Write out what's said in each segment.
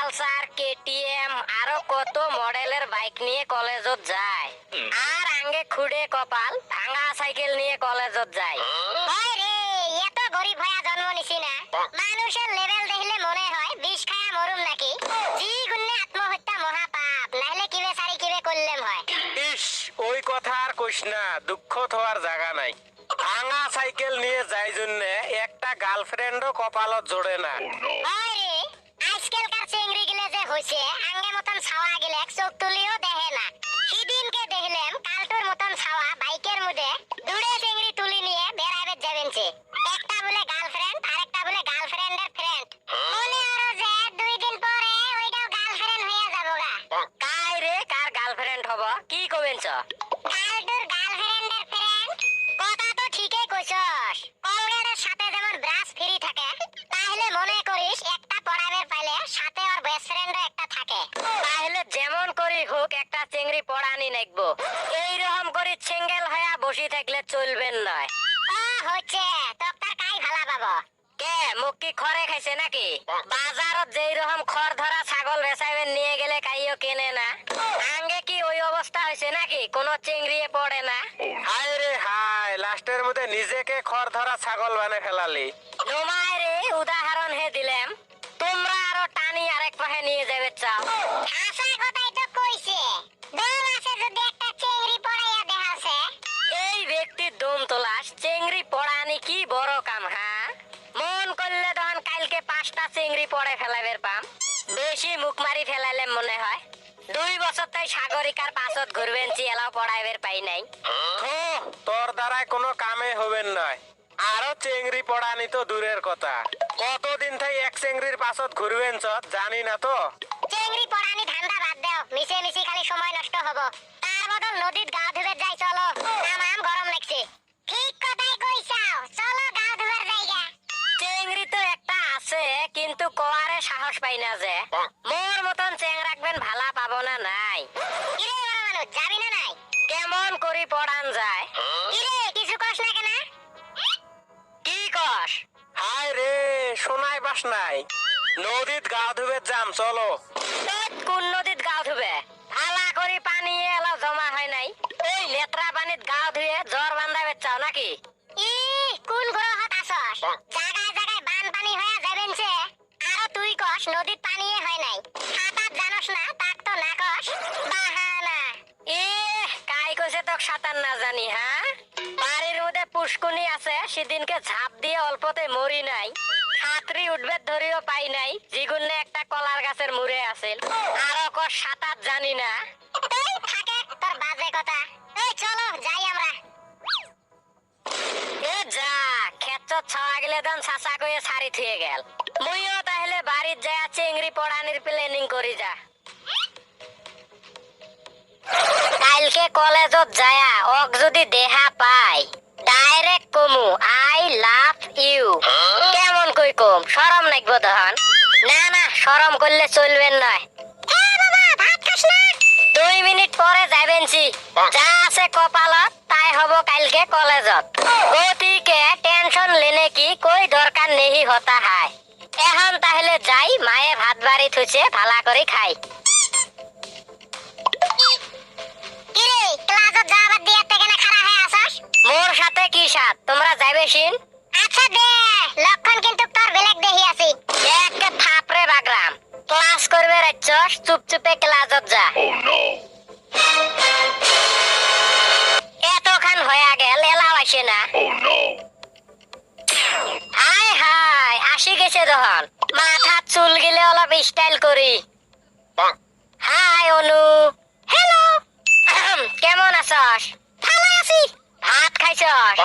Pulsar, KTM আরো কত মডেলের বাইক নিয়ে কলেজত যায়। আর আঙ্গে খুঁড়ে কপাল ভাঙা সাইকেল নিয়ে কলেজত যায়। ওই রে, এত গরিব হয়ে জন্ম নিছি না। মানুষের লেভেল দেখলে মনে হয় বিষ খায়া মরুম নাকি। জি গুণে আত্মহত্যা মহাপাপ, নাহলে কিবে সারি কিবে করলেম হয়। ইস, ওই কথা আর কইস না, দুঃখ হওয়ার জায়গা নাই। ভাঙা সাইকেল নিয়ে যাই জন্যে একটা গার্লফ্রেন্ডও কপালত জোড়ে না। ওই রে, আজকালকার চেংড়ি গিলে যে হইছে, আঙ্গে মতন ছাওয়া গিলে চোখ তুলিও দেখে না। সেদিনকে দেখলাম কালটোর মতন ছাওয়া বাইকের মধ্যে দুড়ে চেংড়ি তুলি নিয়ে বেড়াইবে যাবেনছে। একটা বলে গার্লফ্রেন্ড, আরেকটা বলে গার্লফ্রেন্ডের ফ্রেন্ড। মনে হলো যে 2 দিন পরে ওইটাও গার্লফ্রেন্ড হয়ে যাবোগা। কাই রে কার গার্লফ্রেন্ড হব কি কবেন চ? কালটোর গার্লফ্রেন্ডের ফ্রেন্ড। কথা তো ঠিকই কইছস। কলগেটের সাথে যেমন ব্রাশ ফ্রি থাকে, তাহলে মনে করিস একটা পড়াবের পাইলে সাথে ওর বেস্ট ফ্রেন্ডও একটা থাকে। তাহলে যেমন করি হোক একটা চেংড়ি পড়ানি নেকবো। এইরকম করে সিঙ্গেল হয়ে বসে থাকলে চলবেন নয়। ও হচ্ছে, তোর কাই ভালা পাবো। কে মুখ কি খড়ে খাইছে নাকি? বাজারত যেই রকম খড় ধরা ছাগল বেচাইবেন নিয়ে গেলে কাইও কেনে না। আঙ্গে কি ওই অবস্থা হয়েছে নাকি? কোনো চেংড়িয়ে পড়ে না। হায় রে হায়, লাস্টের মধ্যে নিজেকে খড় ধরা ছাগল বানে ফেলালি। নোমায় রে উদাহরণ হে দিলাম। তোমরা আরো টানি আরেক পাহে নিয়ে যাবে চাও। হাসা কথাই তো কইছে। দম আছে যদি একটা চেংড়ি পড়াইয়া দেখাছে। এই ব্যক্তির দম তোলাস চেংড়ি পড়ানি কি বড় কাম, হ্যাঁ? মন করলে তখন কালকে 5টা চেংড়ি পড়ে ফেলাবের পাম। বেশি মুখ মারি ফেলাইলে মনে হয় 2 বছর তাই সাগরিকার পাছত ঘুরবেন এলাও পড়াইবের পাই নাই। থু, তোর দ্বারাই কোনো কামে হবেন নয়। আরো চেংড়ি পড়ানি তো দূরের কথা, কতদিন থাই এক চেংড়ির পাছত ঘুরবেন চত জানি না তো। চেংড়ি পড়ানি ধান্দা বাদ দাও, মিশে মিশি খালি সময় নষ্ট হবো। তার বদল নদীত গা ধুবে যাই চলো। তামাম গরম লাগছে। ঠিক কথাই কইছাও, চলো গা ধুবার জায়গা। চেংড়ি তো একটা আছে কিন্তু কোয়ারে সাহস পাই না যে। মোর মতন চেং রাখবেন ভালা পাবো না নাই। কিরে বড় মানুষ, যাবি না নাই? কেমন করি পড়ান যায়? কিরে কিছু কস না কেন? কি কস? হায় রে, শোনাই বাস নাই। নদীত গা ধুবে যাম চলো। তোর কোন নদীত গাও ধুবে? ভালা করি পানি এলা জমা হয় নাই। ওই নেত্রা পানিত গাও ধুয়ে জ্বর বান্ধাবে চাও নাকি? ই কোন গ্রহত আসস? জায়গায় জায়গায় বানপানি হয়ে যাবেনছে। আর তুই কস নদীত পানিয়ে হয় নাই। সাঁতার জানস না, তাক তো না কস। বাহানা। এ কাই কইছে তোক সাঁতার না জানি, হ্যাঁ? বাড়ির মধ্যে পুষ্কুনি আছে, সেদিনকে ঝাঁপ দিয়ে অল্পতে মরি নাই। ছাত্রী উঠবে ধরিও পাই নাই, জিগুনে একটা কলার গাছের মুড়ে আছিল। আরো কস সাঁতার জানি না। তুই থাকে তোর বাজে কথা। এই চলো যাই আমরা। এ যা ক্ষেত্র ছাওয়া গেলে দান চাচা কয়ে সারি থুয়ে গেল। মুইও তাহলে বাড়ির যায় চেংড়ি পড়ানির প্ল্যানিং করি যা। কালকে কলেজত যায়া ওক যদি দেহা পাই ডাইরেক্ট কমু আই লাভ ইউ। কেমন কই কম, শরম নাকবো তখন? না না, শরম করলে চলবেন নয়। এ বাবা ভাত খাস না? 2 মিনিট পরে যাবেনছি। যা আছে কপালত তাই হব কালকে কলেজত। গতিকে টেনশন লেনে কি কই দরকার নেহি হতা হায়। এখন তাহলে যাই, মায়ে ভাত বাড়ি থুছে ভালা করে খাই। কিরে ক্লাসত যাবার দিয়ে থেকে না খাড়া হয়ে আসস? মোর সাথে কি সাথ, তোমরা যাবে শিন? আচ্ছা দে, লক্ষণ কিন্তু তোর বেলেগ দেহি আছি। একে থাপড়ে বাগরাম। ক্লাস করবে রাচ্ছস, চুপচুপে ক্লাসত যা। এতখান হয়ে গেল এলাও আসে না। হাই হাই আসি গেছে তখন। মাথা চুল গিলে অলপ স্টাইল করি। হাই অনু। হ্যালো। কেমন আছস? ভালো আছি। ভাত খাইছস?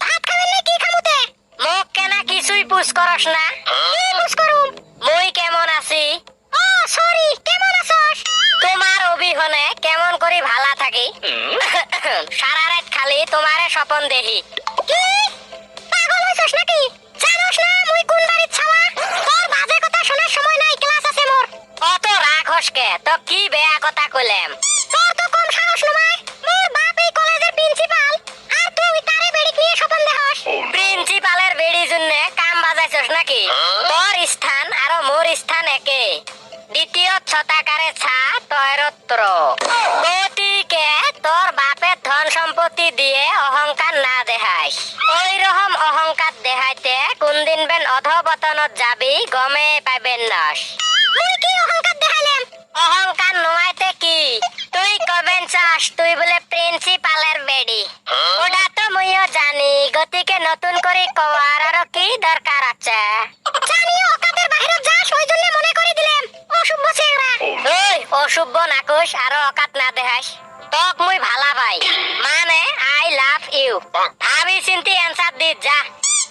ভাত খাবেন না কি খামুতে? মোক কেনা কিছুই পুষ করস না? কি বুঝ করুম? মুই কেমন আছি? ও সরি, কেমন আছস? তোমার অবিহনে কেমন করি ভালা থাকি। সারা রাত খালি তোমারে স্বপন দেখি। কি পাগল হইছস নাকি? জানোস না মুই কোন বাড়ির ছাওয়া? তোর বাজে কথা শোনার সময় নাই, ক্লাস আছে মোর। অত রাগ হসকে তো কি বেয়া কথা কইলাম। তোর তো কম সাহস নয়। মোর বাপ এই কলেজের প্রিন্সিপাল, আর তুই তারে বেড়ি নিয়ে স্বপন দেহস। প্রিন্সিপালের বেড়ি জন্য কাম বাজাইছস নাকি? তোর স্থান আর মোর স্থান একে। দ্বিতীয় ছটাকারে ছা তয়রত্র। গতিকে তোর বাপের ধন সম্পত্তি দিয়ে অহংকার না দেখাইস। ওই রকম অহংকার দেখাইতে কোনদিন বেন অধপতনত যাবি গমে পাইবেন নাস। মুই কি অহংকার দেখাইলাম? অহংকার নমাইতে কি তুই কবেন চাস তুই বলে প্রিন্সিপালের বেডি। ওটা তো মুইও জানি, গতিকে নতুন করে কওয়ার আরো কি দরকার আছে? জানি অকাতের বাইরে যাস ওই জন্য মনে করে দিলাম। অসভ্য চেংরা। ওই অসভ্য নাকুশ আরো অকাত না দেখাস। তক মুই ভালা পাই, মানে আই লাভ ইউ। ভাবি চিন্তি অ্যান্সার দি যা।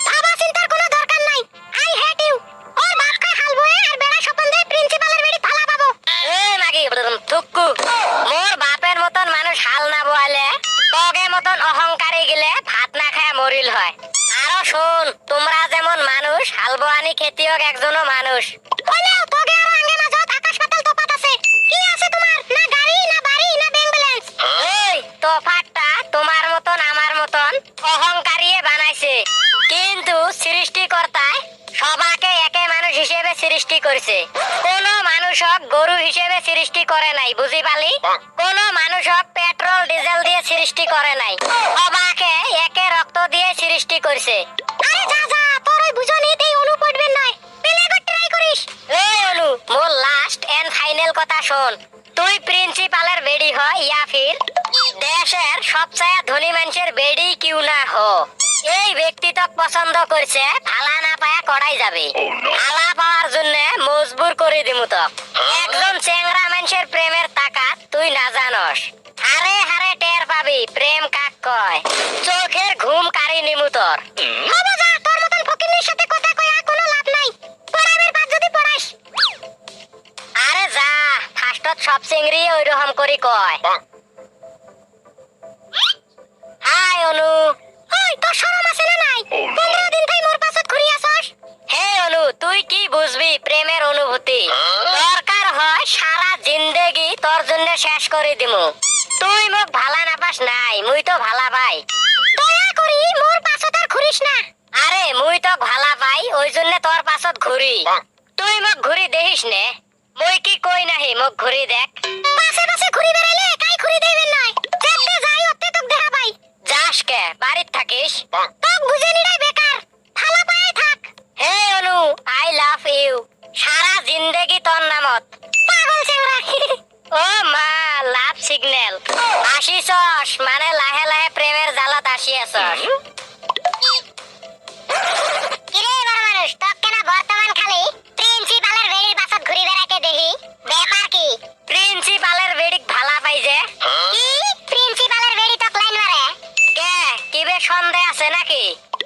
ভাবা চিন্তার কোনো দরকার নাই। I hate you. ওর বাপ কয় হাল বয়ে আর বেড়া স্বপন দেয় প্রিন্সিপালের বেড়ি ভালা পাবো। এ মাগি থুক্কু, মোর বাপের মতন মানুষ হাল না বোয়ালে তগে মতন অহংকারী গিলে ভাত না খায় মরিল হয়। আরো শোন, তোমরা যেমন মানুষ হালবোয়ানি খেতিয়ক একজনও মানুষ। হইলেও তোগে আর আঙ্গে মাঝত আকাশ পাতাল তফাত আছে। কি আছে তোমার? না গাড়ি না বাড়ি না ব্যাংক ব্যালেন্স। ওই তফাৎটা তোমার মতন আমার মতন অহংকারিয়ে বানাইছে, কিন্তু সৃষ্টিকর্তায় সবাকে একে মানুষ হিসেবে সৃষ্টি করেছে। কোন মানুষক গরু হিসেবে সৃষ্টি করে নাই, বুঝি পালি? কোন মানুষক পেট্রোল ডিজেল দিয়ে সৃষ্টি করে নাই, সবাকে একে রক্ত দিয়ে সৃষ্টি করেছে। আরে যা যা, তোর ওই বুঝনিতেই অনু পড়বেন নয়। পেলে একবার ট্রাই করিস। এই অনু, মোর লাস্ট এন্ড ফাইনাল কথা শোন। তুই প্রিন্সিপালের বেডি হ ইয়া ফির দেশের সবচেয়ে ধনী মানুষের বেডি কিউ না হো। এই ব্যক্তি তোকে পছন্দ করছে, ভালা না পায়া কড়াই যাবে। ভালা পাওয়ার জন্য মজবুর করে দিমু তোক। একজন চেংরা মানুষের প্রেমের তাকাত তুই না জানস। হারে হারে টের পাবি প্রেম কাক কয়। চোখের ঘুম কারি নিমু তোর। হবো যা, তোর মতন ফকিন্নির সাথে কথা কইয়া কোনো লাভ নাই। পড়াইবের পার যদি পড়াইস। আরে যা, ফার্স্টত সব চিংড়ি ওই রকম করি কয়। হাই অনু। ওই তোর শরম আছে না নাই? 15 দিন থাই মোর পাছত ঘুরি আসস। হে অনু, তুই কি বুঝবি প্রেমের অনুভূতি? দরকার হয় সারা জিন্দেগি তোর জন্য শেষ করে দিমু। তুই মোক ভালা না পাস নাই, মুই তো ভালা পাই। দয়া করি মোর পাছত আর ঘুরিস না। আরে মুই তো ভালা পাই, ওই জন্য তোর পাছত ঘুরি। তুই মোক ঘুরি দেখিস নে? মুই কি কই নাহি মোক ঘুরি দেখ। পাশে পাশে ঘুরি বেড়াইলে কাই ঘুরি দেবেন নয়। যেতে যাই ওতে তোক দেখা পাই। যাস কে বাড়িত থাকিস? তোক বুঝে নিরাই বেকার। ভালা পাই থাক। হে অনু, আই লাভ ইউ। সারা জিন্দেগি তোর নামত। পাগল চেংরা। ও মা, লাভ সিগন্যাল আসিছস, মানে লাহে লাহে প্রেমের জালত আসিয়াছস। কিরে বড় মানুষ, তোক কেনা বর্তমান খালি প্রিন্সিপালের বেড়ির পাছত ঘুরি বেড়াইতে দেখি। ব্যাপার কি? প্রিন্সিপালের বেডিক ভালা পাই যে। কি? প্রিন্সিপালের বেড়ি তোক লাইন মারে? কে কিবে সন্দেহ আছে নাকি?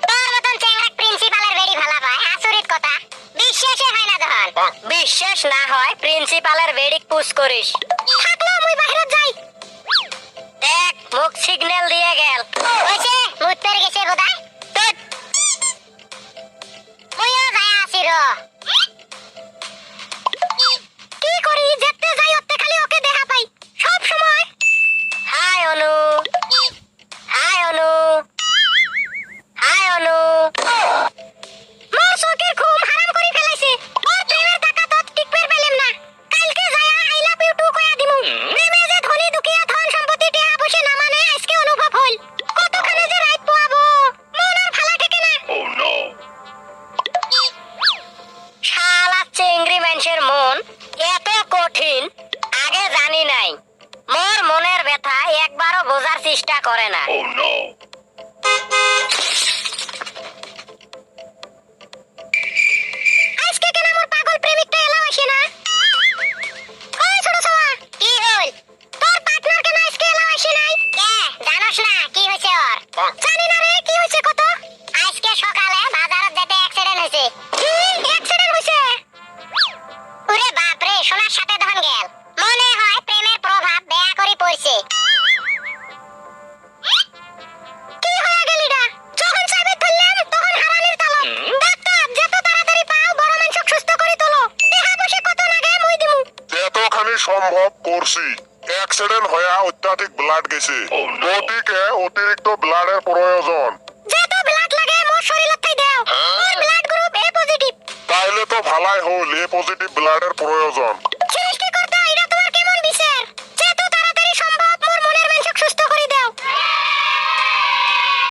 তোর মতন চেংরাক প্রিন্সিপালের বেড়ি ভালা পায়, আচরিত কথা। বিশ্বাসই হয় না তখন। বিশ্বাস না হয় প্রিন্সিপালের বেডিক পুশ করিস। থাকলো মুই বাহিরত যাই। দেখ মুখ সিগন্যাল দিয়ে গেল। হইছে, মুত পেরে গেছে বোধহয়। তুই মুইও যাই আসি র। কি করি, যেতে যাই ওতে খালি ওকে দেখা পাই সব সময়। হাই অনু। হাই অনু। হাই অনু। মোর চোখের ঘুম হারাম করে ফেলাইছে। ওর প্রেমের টাকা তো টিকপের পেলাম না। কালকে যায়া আই লাভ ইউ টু কয়া দিমু। প্রেমে যে ধনী দুখিয়া ধন সম্পত্তি টেহা বসে না মানে আজকে অনুভব হইল। কতখানে যে রাইত পোয়াবো, মন আর ভালা ঠেকে না। শালা চেংড়ি মানুষের মন এত কঠিন, আগে জানি নাই। মোর মনের ব্যথা একবারও বোঝার চেষ্টা করে না। আজকে কেন মোর পাগল প্রেমিকটা এলাও আসে না? ওই ছোট ছাওয়া, কি হল? তোর পার্টনার কেন আজকে এলাও আসে নাই? কে জানোস না কি হইছে ওর? জানি না রে, কি হইছে কত? আজকে সকালে বাজারত যেতে অ্যাক্সিডেন্ট হইছে। কি অ্যাক্সিডেন্ট হইছে? ওরে বাপ রে, সোনার সাথে ধন গেল। মনে হয় প্রেমের প্রভাব বেয়া করে পড়ছে। কি হয়ে গেল এটা? যখন চাইবে ধরলাম তখন হারানির তালব। ডাক্তার, যত তাড়াতাড়ি পাও বড় মানুষক সুস্থ করে তোলো। দেহা বসে কত লাগে মুই দিমু। যতখানি সম্ভব করছি। অ্যাক্সিডেন্ট হয়ে অত্যাধিক ব্লাড গেছে, গতিকে অতিরিক্ত ব্লাডের প্রয়োজন। যত ব্লাড লাগে মোর শরীরত থাই দাও। মোর ব্লাড গ্রুপ এ পজিটিভ। তাইলে তো ভালাই হল, এ পজিটিভ ব্লাডের প্রয়োজন।